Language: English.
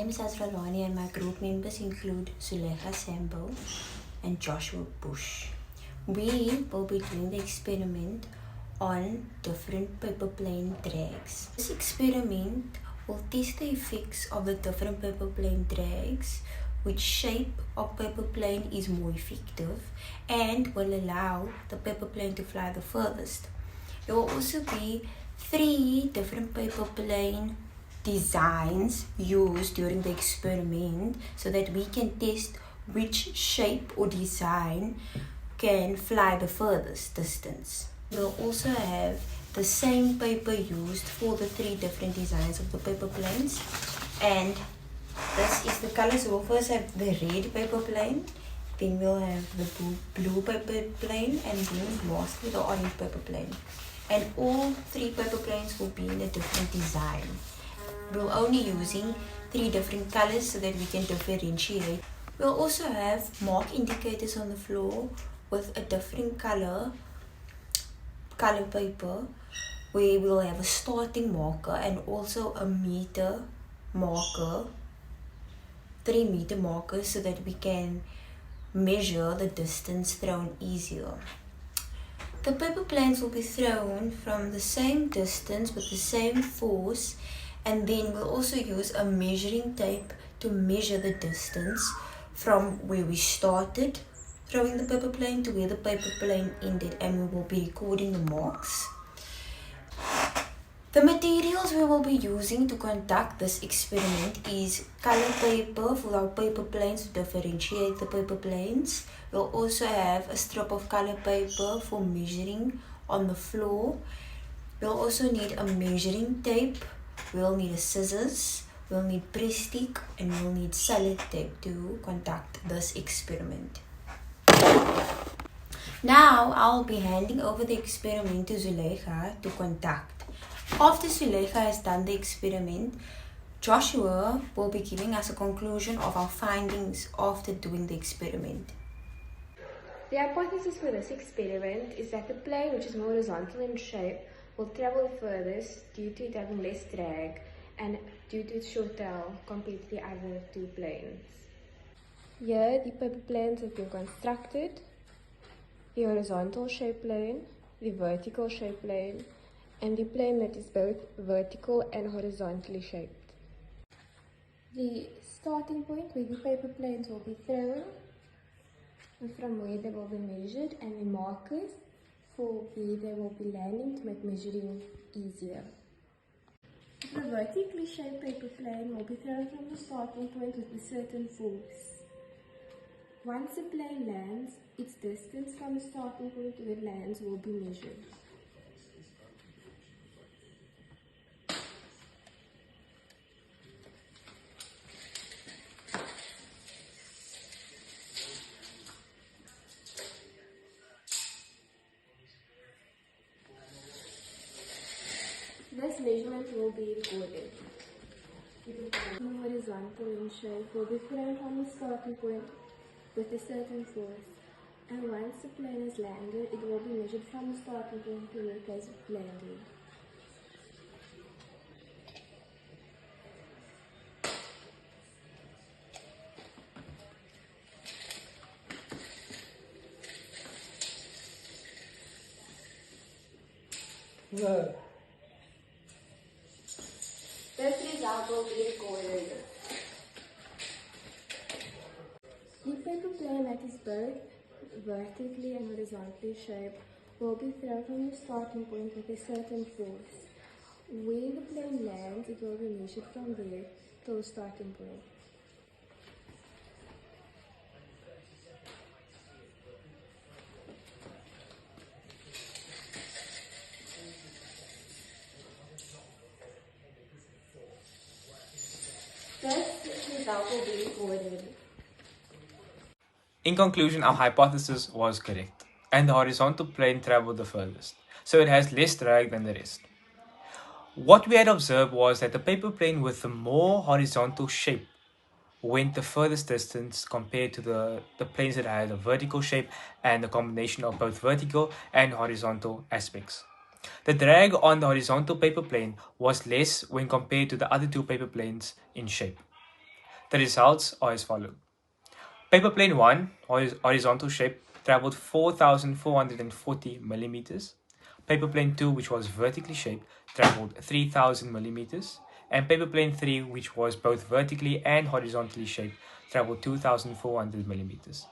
My name is Azralani and my group members include Zulekha Sambo and Joshua Bush. We will be doing the experiment on different paper plane drags. This experiment will test the effects of the different paper plane drags, which shape of paper plane is more effective and will allow the paper plane to fly the furthest. There will also be 3 different paper plane designs used during the experiment so that we can test which shape or design can fly the furthest distance. We'll also have the same paper used for the 3 different designs of the paper planes, and this is the colors. We'll first have the red paper plane, then we'll have the blue paper plane, and then lastly the orange paper plane. And all 3 paper planes will be in a different design. We're only using 3 different colors so that we can differentiate. We'll also have mark indicators on the floor with a different color paper, where we'll have a starting marker and also a meter marker, 3 meter markers, so that we can measure the distance thrown easier. The paper planes will be thrown from the same distance with the same force, and then we'll also use a measuring tape to measure the distance from where we started throwing the paper plane to where the paper plane ended, and we will be recording the marks. The materials we will be using to conduct this experiment is color paper for our paper planes to differentiate the paper planes. We'll also have a strip of color paper for measuring on the floor. We'll also need a measuring tape. We'll need a scissors. We'll need press stick, and we'll need sellotape to conduct this experiment. Now I'll be handing over the experiment to Zulekha to conduct. After Zulekha has done the experiment, Joshua will be giving us a conclusion of our findings after doing the experiment. The hypothesis for this experiment is that the plane, which is more horizontal in shape, will travel furthest due to it having less drag and due to its short tail compared to the other 2 planes. Here, the paper planes have been constructed: the horizontal shape plane, the vertical shape plane, and the plane that is both vertical and horizontally shaped. The starting point where the paper planes will be thrown, and from where they will be measured, and the markers for where they will be landing to make measuring easier. The vertically shaped paper plane will be thrown from the starting point with a certain force. Once the plane lands, its distance from the starting point to where it lands will be measured. This measurement will be recorded. The horizontal in shape will be thrown from the starting point with a certain force, and once the plane has landed, it will be measured from the starting point to where it has landed. No. This result will be recorded. The paper plane that is both vertically and horizontally shaped will be thrown from the starting point with a certain force. Where the plane lands, it will be measured from there to the starting point. This result will be recorded. In conclusion, our hypothesis was correct, and the horizontal plane traveled the furthest, so it has less drag than the rest. What we had observed was that the paper plane with the more horizontal shape went the furthest distance compared to the planes that had a vertical shape and a combination of both vertical and horizontal aspects. The drag on the horizontal paper plane was less when compared to the other 2 paper planes in shape. The results are as follows. Paper plane 1, horizontal shape, traveled 4,440 millimeters. Paper plane 2, which was vertically shaped, traveled 3,000 millimeters. And paper plane 3, which was both vertically and horizontally shaped, traveled 2,400 millimeters.